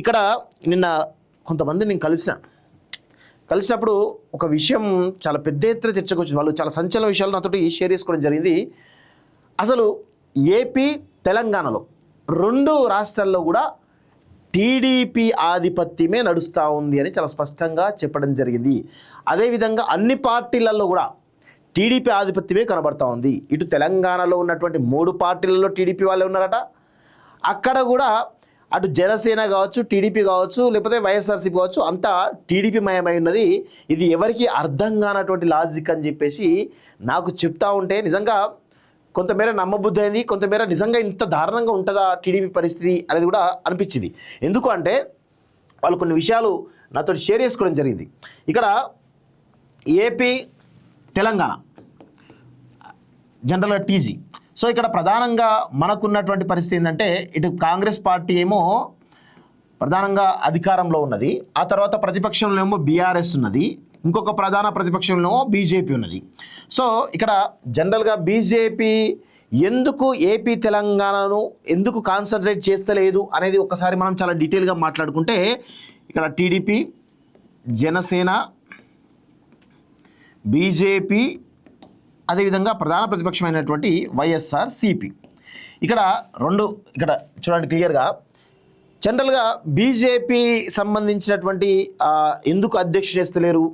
ఇక్కడ నిన్న కొంతమంది నేను కలిసినప్పుడు ఒక విషయం చాలా పెద్ద ఎత్తున చర్చకు వచ్చింది. వాళ్ళు చాలా సంచలన విషయాలు నాతోటి షేర్ చేసుకోవడం జరిగింది. అసలు ఏపీ తెలంగాణలో రెండు రాష్ట్రాల్లో కూడా టీడీపీ ఆధిపత్యమే నడుస్తూ ఉంది అని చాలా స్పష్టంగా చెప్పడం జరిగింది. అదేవిధంగా అన్ని పార్టీలలో కూడా టీడీపీ ఆధిపత్యమే కనబడతా ఉంది. ఇటు తెలంగాణలో ఉన్నటువంటి 3 పార్టీలలో టీడీపీ వాళ్ళే ఉన్నారట. అక్కడ కూడా అటు జనసేన కావచ్చు, టీడీపీ కావచ్చు, లేకపోతే వైఎస్ఆర్సీపీ కావచ్చు, అంతా టీడీపీ మయమై ఉన్నది. ఇది ఎవరికి అర్థం కానటువంటి లాజిక్ అని చెప్పేసి నాకు చెప్తా ఉంటే నిజంగా కొంతమేర నమ్మబుద్ధి అయింది. కొంతమేర నిజంగా ఇంత దారుణంగా ఉంటుందా టీడీపీ పరిస్థితి అనేది కూడా అనిపించింది. ఎందుకు అంటే వాళ్ళు కొన్ని విషయాలు నాతో షేర్ చేసుకోవడం జరిగింది. ఇక్కడ ఏపీ తెలంగాణ జనరల్గా టీజీ. సో ఇక్కడ ప్రధానంగా మనకున్నటువంటి పరిస్థితి ఏంటంటే ఇటు కాంగ్రెస్ పార్టీ ఏమో ప్రధానంగా అధికారంలో ఉన్నది, ఆ తర్వాత ప్రతిపక్షంలో ఏమో బీఆర్ఎస్ ఉన్నది, ఇంకొక ప్రధాన ప్రతిపక్షంలో బీజేపీ ఉన్నది. సో ఇక్కడ జనరల్గా బీజేపీ ఎందుకు ఏపీ తెలంగాణను ఎందుకు కాన్సన్ట్రేట్ చేస్తలేదు అనేది ఒకసారి మనం చాలా డీటెయిల్గా మాట్లాడుకుంటే ఇక్కడ టీడీపీ, జనసేన, బీజేపీ, అదేవిధంగా ప్రధాన ప్రతిపక్షమైనటువంటి వైఎస్ఆర్సీపీ. ఇక్కడ చూడండి క్లియర్గా జనరల్గా బీజేపీ సంబంధించినటువంటి ఎందుకు అధ్యక్ష చేస్తలేరు,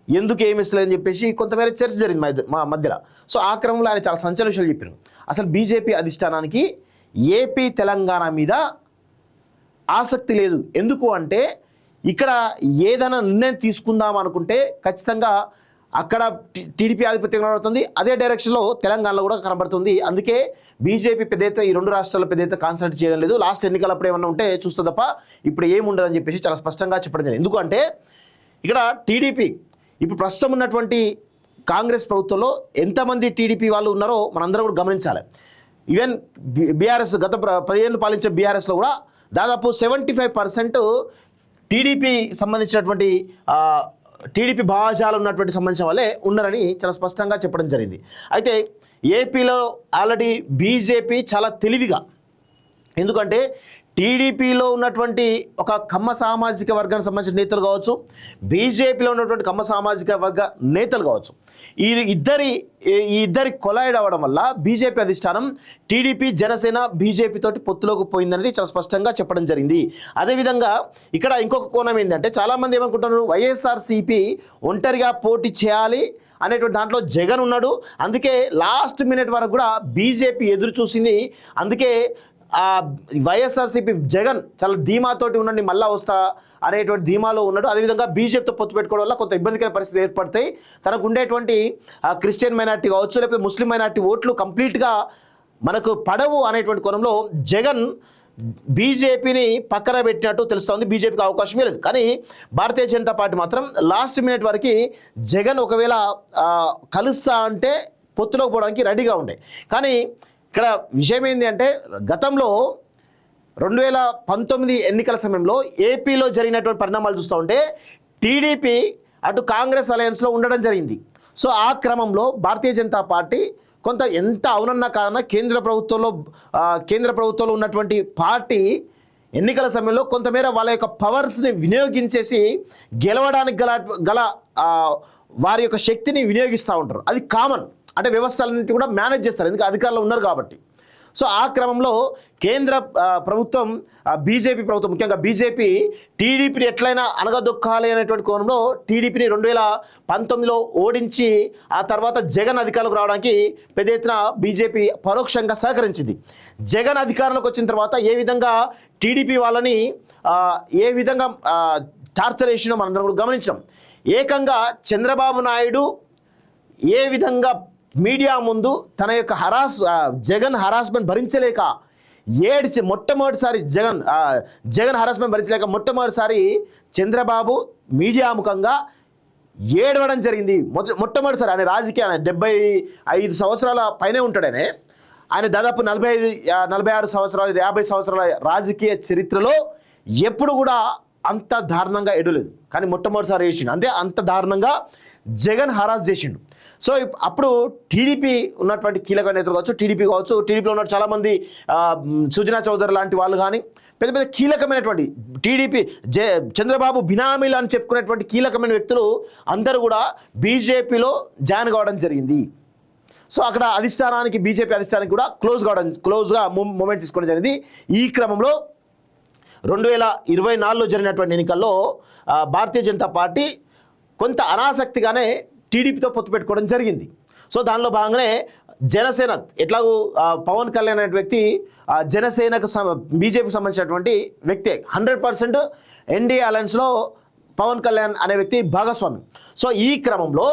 ఎందుకు ఏమి ఇస్తలేరు అని చెప్పేసి కొంతమేర చర్చ జరిగింది మా మధ్యలో. సో ఆ క్రమంలో ఆయన చాలా సంచలన విషయాలు చెప్పారు. అసలు బీజేపీ అధిష్టానానికి ఏపీ తెలంగాణ మీద ఆసక్తి లేదు. ఎందుకు అంటే ఇక్కడ ఏదైనా నిర్ణయం తీసుకుందాం అనుకుంటే ఖచ్చితంగా అక్కడ టీడీపీ ఆధిపత్యం కనబడుతుంది, అదే డైరెక్షన్లో తెలంగాణలో కూడా కనబడుతుంది. అందుకే బీజేపీ పెద్ద ఎత్తున ఈ 2 రాష్ట్రాల్లో పెద్ద ఎత్తున కాన్సన్ట్రేట్ చేయడం లేదు. లాస్ట్ ఎన్నికలప్పుడు ఏమన్నా ఉంటే చూస్తే తప్ప ఇప్పుడు ఏముండదని చెప్పేసి చాలా స్పష్టంగా చెప్పడం జరిగింది. ఎందుకంటే ఇక్కడ టీడీపీ ఇప్పుడు ప్రస్తుతం ఉన్నటువంటి కాంగ్రెస్ ప్రభుత్వంలో ఎంతమంది టీడీపీ వాళ్ళు ఉన్నారో మనందరం కూడా గమనించాలి. ఈవెన్ బీఆర్ఎస్ గత 10 ఏళ్ళు పాలించే బీఆర్ఎస్లో కూడా దాదాపు 75% టీడీపీ సంబంధించినటువంటి టీడీపీ భావజాలు ఉన్నటువంటి సంబంధించిన వాళ్ళే ఉన్నారని చాలా స్పష్టంగా చెప్పడం జరిగింది. అయితే ఏపీలో ఆల్రెడీ బీజేపీ చాలా తెలివిగా, ఎందుకంటే టీడీపీలో ఉన్నటువంటి ఒక కమ్మ సామాజిక వర్గానికి సంబంధించిన నేతలు కావచ్చు, బీజేపీలో ఉన్నటువంటి కమ్మ సామాజిక వర్గ నేతలు కావచ్చు, ఈ ఇద్దరి కొలైడ్ అవ్వడం వల్ల బీజేపీ అధిష్టానం టీడీపీ, జనసేన, బీజేపీ తోటి పొత్తులోకి పోయిందనేది చాలా స్పష్టంగా చెప్పడం జరిగింది. అదేవిధంగా ఇక్కడ ఇంకొక కోణం ఏంటంటే చాలామంది ఏమనుకుంటున్నారు, వైఎస్ఆర్సీపీ ఒంటరిగా పోటీ చేయాలి అనేటువంటి దాంట్లో జగన్ ఉన్నాడు, అందుకే లాస్ట్ మినిట్ వరకు కూడా బీజేపీ ఎదురు చూసింది. అందుకే వైఎస్ఆర్సీపీ జగన్ చాలా ధీమాతోటి ఉండండి మళ్ళా వస్తా అనేటువంటి ధీమాలో ఉన్నాడు. అదేవిధంగా బీజేపీతో పొత్తు పెట్టుకోవడం వల్ల కొంత ఇబ్బందికర పరిస్థితులు ఏర్పడతాయి. తనకు ఉండేటువంటి క్రిస్టియన్ మైనార్టీ కావచ్చు, లేకపోతే ముస్లిం మైనార్టీ ఓట్లు కంప్లీట్గా మనకు పడవు అనేటువంటి కోణంలో జగన్ బీజేపీని పక్కన పెట్టినట్టు తెలుస్తోంది. బీజేపీకి అవకాశమే లేదు. కానీ భారతీయ జనతా పార్టీ మాత్రం లాస్ట్ మినిట్ వరకు జగన్ ఒకవేళ కలుస్తా అంటే పొత్తులోకి పోవడానికి రెడీగా ఉండే. కానీ ఇక్కడ విషయం ఏంటి అంటే గతంలో 2019 ఎన్నికల సమయంలో ఏపీలో జరిగినటువంటి పరిణామాలు చూస్తూ ఉంటే టీడీపీ అటు కాంగ్రెస్ అలయన్స్లో ఉండడం జరిగింది. సో ఆ క్రమంలో భారతీయ జనతా పార్టీ కొంత ఎంత అవునన్నా కాదన్నా కేంద్ర ప్రభుత్వంలో ఉన్నటువంటి పార్టీ ఎన్నికల సమయంలో కొంతమేర వాళ్ళ యొక్క పవర్స్ని వినియోగించేసి గెలవడానికి గల వారి యొక్క శక్తిని వినియోగిస్తూ ఉంటారు. అది కామన్, అంటే వ్యవస్థలన్నింటి కూడా మేనేజ్ చేస్తారు, ఎందుకంటే అధికారంలో ఉన్నారు కాబట్టి. సో ఆ క్రమంలో కేంద్ర ప్రభుత్వం, బీజేపీ ప్రభుత్వం, ముఖ్యంగా బీజేపీ టీడీపీని ఎట్లయినా అనగదొక్కాలి అనేటువంటి కోణంలో టీడీపీని 2019లో ఓడించి ఆ తర్వాత జగన్ అధికారంలోకి రావడానికి పెద్ద ఎత్తున బీజేపీ పరోక్షంగా సహకరించింది. జగన్ అధికారంలోకి వచ్చిన తర్వాత ఏ విధంగా టీడీపీ వాళ్ళని ఏ విధంగా టార్చర్ చేసినో మనందరం కూడా గమనించాం. ఏకంగా చంద్రబాబు నాయుడు ఏ విధంగా మీడియా ముందు తన యొక్క జగన్ హరాస్మెంట్ భరించలేక ఏడ్చి మొట్టమొదటిసారి జగన్ హరాస్మెంట్ భరించలేక మొట్టమొదటిసారి చంద్రబాబు మీడియా ముఖంగా ఏడవడం జరిగింది. మొట్టమొదటిసారి ఆయన రాజకీయ 75 సంవత్సరాల పైనే ఉంటాడనే, ఆయన దాదాపు 46 సంవత్సరాలు 50 సంవత్సరాల రాజకీయ చరిత్రలో ఎప్పుడు కూడా అంత దారుణంగా ఎడలేదు. కానీ మొట్టమొదటిసారి వేసిండు, అంటే అంత దారుణంగా జగన్ హరాస్ చేసిండు. సో అప్పుడు టీడీపీ ఉన్నటువంటి కీలక నేతలు కావచ్చు, టీడీపీ కావచ్చు, టీడీపీలో ఉన్న చాలామంది సుజనా చౌదరి లాంటి వాళ్ళు కానీ పెద్ద పెద్ద కీలకమైనటువంటి టీడీపీ చంద్రబాబు బినామీలు అని చెప్పుకునేటువంటి కీలకమైన వ్యక్తులు అందరూ కూడా బీజేపీలో జాయిన్ కావడం జరిగింది. సో అక్కడ అధిష్టానానికి, బీజేపీ అధిష్టానానికి కూడా క్లోజ్గా మూమెంట్ తీసుకోవడం జరిగింది. ఈ క్రమంలో 2024లో జరిగినటువంటి ఎన్నికల్లో భారతీయ జనతా పార్టీ కొంత అనాసక్తిగానే టీడీపీతో పొత్తు పెట్టుకోవడం జరిగింది. సో దానిలో భాగంగానే జనసేన, ఎట్లాగూ పవన్ కళ్యాణ్ అనే వ్యక్తి జనసేనకు బీజేపీకి సంబంధించినటువంటి వ్యక్తే, 100% ఎన్డీఏ అలయన్స్లో పవన్ కళ్యాణ్ అనే వ్యక్తి భాగస్వామి. సో ఈ క్రమంలో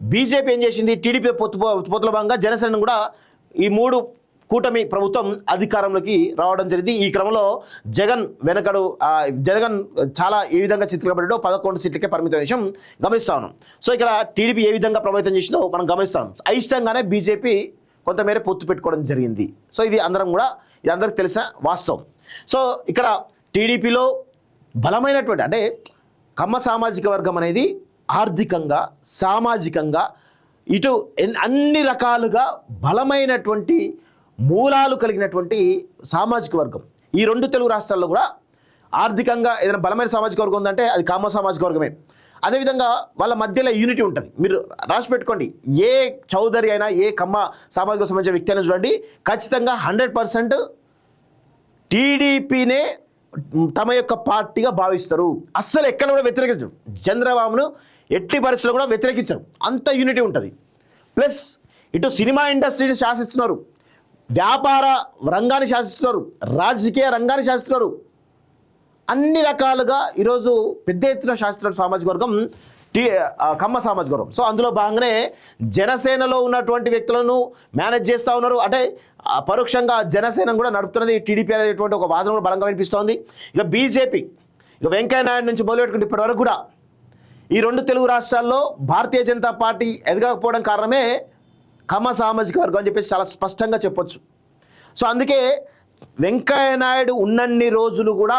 బీజేపీ ఏం చేసింది, టీడీపీ పొత్తుల భాగంగా జనసేన కూడా ఈ 3 కూటమి ప్రభుత్వం అధికారంలోకి రావడం జరిగింది. ఈ క్రమంలో జగన్ జగన్ చాలా ఏ విధంగా చిత్రీకరించాడో 11 సీట్లకే పరిమిత విషయం గమనిస్తా ఉన్నాం. సో ఇక్కడ టీడీపీ ఏ విధంగా ప్రభావితం చేసిందో మనం గమనిస్తాం. అయిష్టంగానే బీజేపీ కొంతమేర పొత్తు పెట్టుకోవడం జరిగింది. సో ఇది అందరికి తెలిసిన వాస్తవం. సో ఇక్కడ టీడీపీలో బలమైనటువంటి, అంటే కమ్మ సామాజిక వర్గం అనేది ఆర్థికంగా, సామాజికంగా, ఇటు అన్ని రకాలుగా బలమైనటువంటి మూలాలు కలిగినటువంటి సామాజిక వర్గం. ఈ 2 తెలుగు రాష్ట్రాల్లో కూడా ఆర్థికంగా ఏదైనా బలమైన సామాజిక వర్గం ఉందంటే అది కమ్మ సామాజిక వర్గమే. అదేవిధంగా వాళ్ళ మధ్యలో యూనిటీ ఉంటుంది. మీరు రాసి పెట్టుకోండి, ఏ చౌదరి అయినా, ఏ కమ్మ సామాజిక సంబంధించిన వ్యక్తి అయినా చూడండి, ఖచ్చితంగా 100% టీడీపీనే తమ యొక్క పార్టీగా భావిస్తారు. అస్సలు ఎక్కడ కూడా వ్యతిరేకించరు. చంద్రబాబును ఎట్టి పరిస్థితుల్లో కూడా వ్యతిరేకించరు. అంత యూనిటీ ఉంటుంది. ప్లస్ ఇటు సినిమా ఇండస్ట్రీని శాసిస్తున్నారు, వ్యాపార రంగాన్ని శాసిస్తున్నారు, రాజకీయ రంగాన్ని శాసిస్తున్నారు. అన్ని రకాలుగా ఈరోజు పెద్ద ఎత్తున శాసిస్తున్న సామాజిక వర్గం కమ్మ సామాజిక వర్గం. సో అందులో భాగంగానే జనసేనలో ఉన్నటువంటి వ్యక్తులను మేనేజ్ చేస్తూ ఉన్నారు. అంటే పరోక్షంగా జనసేన కూడా నడుపుతున్నది టీడీపీ అనేటువంటి ఒక వాదన కూడా బలంగా వినిపిస్తోంది. ఇక బీజేపీ, ఇక వెంకయ్య నాయుడు నుంచి మొదలుపెట్టుకుంటే ఇప్పటి వరకు కూడా ఈ 2 తెలుగు రాష్ట్రాల్లో భారతీయ జనతా పార్టీ ఎదగకపోవడం కారణమే కమ్మ సామాజిక వర్గం అని చెప్పేసి చాలా స్పష్టంగా చెప్పొచ్చు. సో అందుకే వెంకయ్య నాయుడు ఉన్నన్ని రోజులు కూడా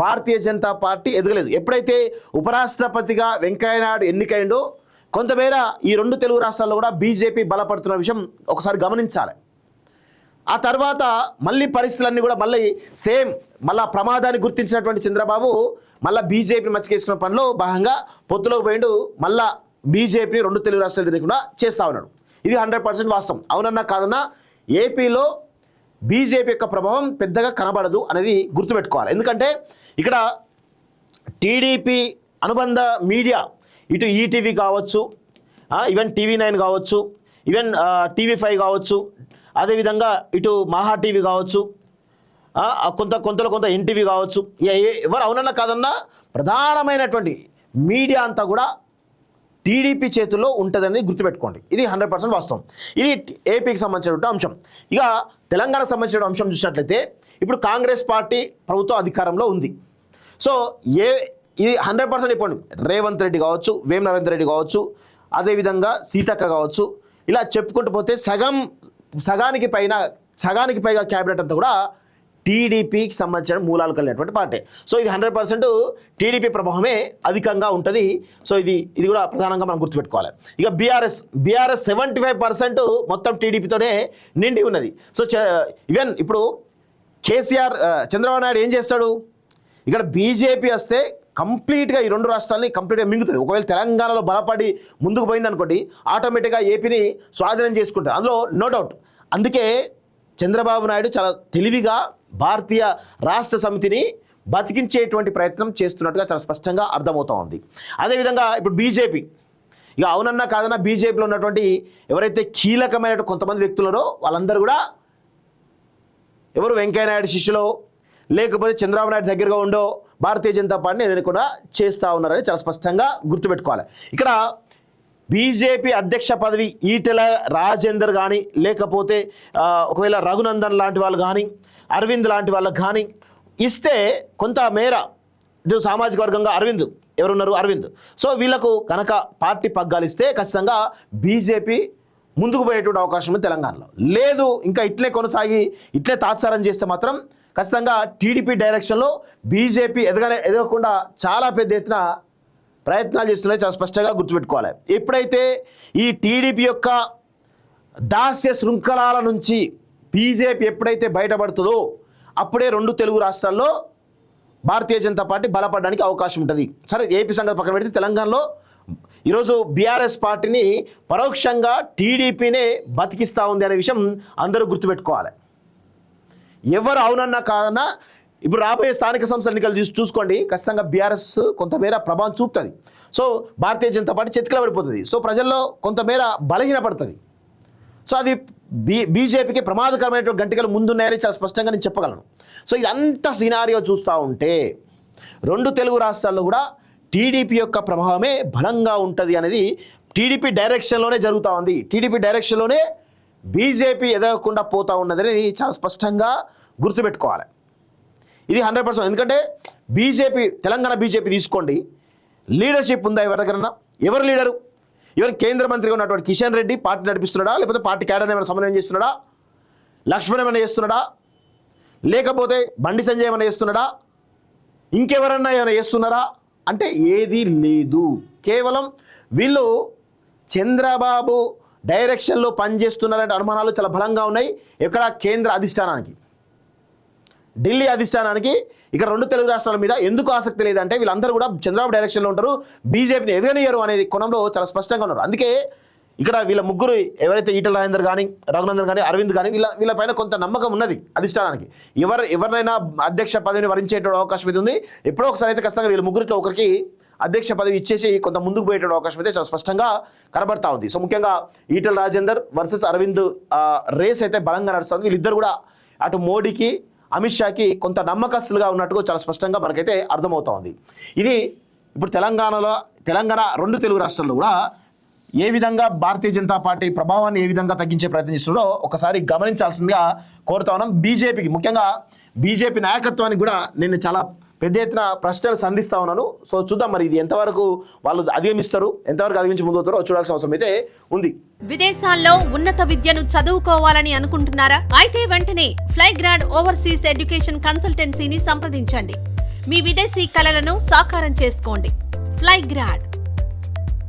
భారతీయ జనతా పార్టీ ఎదగలేదు. ఎప్పుడైతే ఉపరాష్ట్రపతిగా వెంకయ్య నాయుడు ఎన్నికైండో కొంతమేర ఈ 2 తెలుగు రాష్ట్రాల్లో కూడా బీజేపీ బలపడుతున్న విషయం ఒకసారి గమనించాలి. ఆ తర్వాత మళ్ళీ పరిస్థితులన్నీ కూడా మళ్ళీ ప్రమాదాన్ని గుర్తించినటువంటి చంద్రబాబు మళ్ళీ బీజేపీని మచ్చికేసుకున్న పనిలో భాగంగా పొత్తులోకి పోయిండు. మళ్ళీ బీజేపీని 2 తెలుగు రాష్ట్రాలు తిరగకుండా చేస్తూ ఉన్నాడు. ఇది 100% వాస్తవం. అవునన్నా కాదన్నా ఏపీలో బీజేపీ యొక్క ప్రభావం పెద్దగా కనబడదు అనేది గుర్తుపెట్టుకోవాలి. ఎందుకంటే ఇక్కడ టీడీపీ అనుబంధ మీడియా, ఇటు ఈటీవీ కావచ్చు, ఈవెన్ టీవీ9 కావచ్చు, ఈవెన్ టీవీ5 కావచ్చు, అదేవిధంగా ఇటు మహా టీవీ కావచ్చు, కొంత ఎన్టీవీ కావచ్చు, ఎవరు అవునన్నా కాదన్నా ప్రధానమైనటువంటి మీడియా అంతా కూడా టీడీపీ చేతుల్లో ఉంటుందని గుర్తుపెట్టుకోండి. ఇది 100% వాస్తవం. ఇది ఏపీకి సంబంధించినటువంటి అంశం. ఇక తెలంగాణకు సంబంధించిన అంశం చూసినట్లయితే ఇప్పుడు కాంగ్రెస్ పార్టీ ప్రభుత్వం అధికారంలో ఉంది. సో ఇది 100% చెప్పండి, రేవంత్ రెడ్డి కావచ్చు, వేం నరేందర్ రెడ్డి కావచ్చు, అదేవిధంగా సీతక్క కావచ్చు, ఇలా చెప్పుకుంటూ పోతే సగానికి పైగా క్యాబినెట్ అంతా కూడా టీడీపీకి సంబంధించిన మూలాలు కలిగినటువంటి పార్టీ. సో ఇది 100% టీడీపీ ప్రభావమే అధికంగా ఉంటుంది. సో ఇది కూడా ప్రధానంగా మనం గుర్తుపెట్టుకోవాలి. ఇక బీఆర్ఎస్ 75% మొత్తం టీడీపీతోనే నిండి ఉన్నది. సో ఈవెన్ ఇప్పుడు కేసీఆర్, చంద్రబాబు నాయుడు ఏం చేస్తాడు, ఇక్కడ బీజేపీ వస్తే కంప్లీట్గా ఈ 2 రాష్ట్రాలని కంప్లీట్గా మింగుతుంది. ఒకవేళ తెలంగాణలో బలపడి ముందుకు పోయింది అనుకోండి, ఆటోమేటిక్గా ఏపీని స్వాధీనం చేసుకుంటారు, అందులో నో డౌట్. అందుకే చంద్రబాబు నాయుడు చాలా తెలివిగా భారతీయ రాష్ట్ర సమితిని బతికించేటువంటి ప్రయత్నం చేస్తున్నట్టుగా చాలా స్పష్టంగా అర్థమవుతూ ఉంది. అదేవిధంగా ఇప్పుడు బీజేపీ, ఇక అవునన్నా కాదన్నా బీజేపీలో ఉన్నటువంటి ఎవరైతే కీలకమైన కొంతమంది వ్యక్తులరో వాళ్ళందరూ కూడా ఎవరు వెంకయ్యనాయుడు శిష్యులో లేకపోతే చంద్రబాబు నాయుడు దగ్గరగా ఉండో భారతీయ జనతా పార్టీని ఏదైనా కూడా చేస్తూ ఉన్నారని చాలా స్పష్టంగా గుర్తుపెట్టుకోవాలి. ఇక్కడ బీజేపీ అధ్యక్ష పదవి ఈటెల రాజేందర్ కానీ, లేకపోతే ఒకవేళ రఘునందన్ లాంటి వాళ్ళు కానీ, అరవింద్ లాంటి వాళ్ళకి కానీ ఇస్తే కొంతమేర సామాజిక వర్గంగా అరవింద్, సో వీళ్ళకు కనుక పార్టీ పగ్గాలు ఇస్తే ఖచ్చితంగా బీజేపీ ముందుకు పోయేటువంటి అవకాశం ఉంది తెలంగాణలో. లేదు ఇంకా ఇట్లే తాత్సారం చేస్తే మాత్రం ఖచ్చితంగా టీడీపీ డైరెక్షన్లో బీజేపీ ఎదగకుండా చాలా పెద్ద ఎత్తున ప్రయత్నాలు చేస్తున్నాయి, చాలా స్పష్టంగా గుర్తుపెట్టుకోవాలి. ఎప్పుడైతే ఈ టీడీపీ యొక్క దాస్య శృంఖలాల నుంచి బీజేపీ ఎప్పుడైతే బయటపడుతుందో అప్పుడే రెండు తెలుగు రాష్ట్రాల్లో భారతీయ జనతా పార్టీ బలపడడానికి అవకాశం ఉంటుంది. సరే, ఏపీ సంగతి పక్కన పెడితే తెలంగాణలో ఈరోజు బీఆర్ఎస్ పార్టీని పరోక్షంగా టీడీపీనే బతికిస్తూ ఉంది అనే విషయం అందరూ గుర్తుపెట్టుకోవాలి. ఎవరు అవునన్నా కాదన్నా ఇప్పుడు రాబోయే స్థానిక సంస్థల ఎన్నికలు చూసుకోండి, ఖచ్చితంగా బీఆర్ఎస్ కొంతమేర ప్రభావం చూపుతుంది. సో భారతీయ జనతా పార్టీ చెతికిల పడిపోతుంది. సో ప్రజల్లో కొంతమేర బలహీనపడుతుంది. సో అది బీజేపీకి ప్రమాదకరమైనటువంటి గంటికలు ముందున్నాయని చాలా స్పష్టంగా నేను చెప్పగలను. సో ఇదంతా సినారియో చూస్తూ ఉంటే రెండు తెలుగు రాష్ట్రాల్లో కూడా టీడీపీ యొక్క ప్రభావమే బలంగా ఉంటుంది అనేది టీడీపీ డైరెక్షన్లోనే జరుగుతూ ఉంది. టీడీపీ డైరెక్షన్లోనే బీజేపీ ఎదగకుండా పోతూ ఉన్నదని చాలా స్పష్టంగా గుర్తుపెట్టుకోవాలి. ఇది 100%. ఎందుకంటే బీజేపీ, తెలంగాణ బీజేపీ తీసుకోండి, లీడర్షిప్ ఉందా ఎవరి దగ్గరన్నా? ఎవరు లీడరు? ఎవరు కేంద్ర మంత్రిగా ఉన్నటువంటి కిషన్ రెడ్డి పార్టీ నడిపిస్తున్నాడా, లేకపోతే పార్టీ క్యాడర్ ఏమైనా సమన్వయం చేస్తున్నాడా, లక్ష్మణ్ ఏమైనా చేస్తున్నాడా, లేకపోతే బండి సంజయ్ ఏమైనా చేస్తున్నాడా, ఇంకెవరన్నా ఏమైనా చేస్తున్నారా అంటే ఏదీ లేదు. కేవలం వీళ్ళు చంద్రబాబు డైరెక్షన్లో పనిచేస్తున్నారంటే అనుమానాలు చాలా బలంగా ఉన్నాయి. ఇక్కడ కేంద్ర అధిష్టానానికి, ఢిల్లీ అధిష్టానానికి ఇక్కడ రెండు తెలుగు రాష్ట్రాల మీద ఎందుకు ఆసక్తి లేదంటే వీళ్ళందరూ కూడా చంద్రబాబు డైరెక్షన్లో ఉంటారు, బీజేపీని ఎదగనియరు అనేది కోణంలో చాలా స్పష్టంగా ఉన్నారు. అందుకే ఇక్కడ వీళ్ళ ముగ్గురు ఎవరైతే ఈటల రాజేందర్ కానీ, రఘునందన్ కానీ, అరవింద్ కానీ వీళ్ళపైన కొంత నమ్మకం ఉన్నది అధిష్టానానికి. ఎవరినైనా అధ్యక్ష పదవిని వరించేటువంటి అవకాశం ఇది ఉంది. ఎప్పుడో ఒకసారి అయితే ఖచ్చితంగా వీళ్ళ ముగ్గురిలో ఒకరికి అధ్యక్ష పదవి ఇచ్చేసి కొంత ముందుకు పోయేటువంటి అవకాశం అయితే చాలా స్పష్టంగా కనబడతా ఉంది. సో ముఖ్యంగా ఈటల రాజేందర్ వర్సెస్ అరవింద్ రేస్ అయితే బలంగా నడుస్తుంది. వీళ్ళిద్దరు కూడా అటు మోడీకి, అమిత్ షాకి కొంత నమ్మకస్తులుగా ఉన్నట్టుగా చాలా స్పష్టంగా మనకైతే అర్థమవుతా ఉంది. ఇది ఇప్పుడు తెలంగాణ రెండు తెలుగు రాష్ట్రాల్లో కూడా ఏ విధంగా భారతీయ జనతా పార్టీ ప్రభావాన్ని ఏ విధంగా తగ్గించే ప్రయత్నం చేస్తున్నారో ఒకసారి గమనించాల్సిందిగా కోరుతా ఉన్నాం. బీజేపీకి, ముఖ్యంగా బీజేపీ నాయకత్వానికి కూడా నేను చాలా పెద్ద ఎత్తున ప్రశ్నలు సంధిస్తా ఉన్నాను. సో చూద్దాం మరి ఇది ఎంతవరకు వాళ్ళు అధిగమిస్తారు, ఎంతవరకు అధిగమించి ముందుతారో చూడాల్సిన అవసరం అయితే ఉంది. విదేశాల్లో ఉన్నత విద్యను చదువుకోవాలని అనుకుంటున్నారా? అయితే వెంటనే ఫ్లైగ్రాడ్ ఓవర్సీస్ ఎడ్యుకేషన్ కన్సల్టెన్సీని సంప్రదించండి. మీ విదేశీ కలలను సాకారం చేసుకోండి. ఫ్లైగ్రాడ్.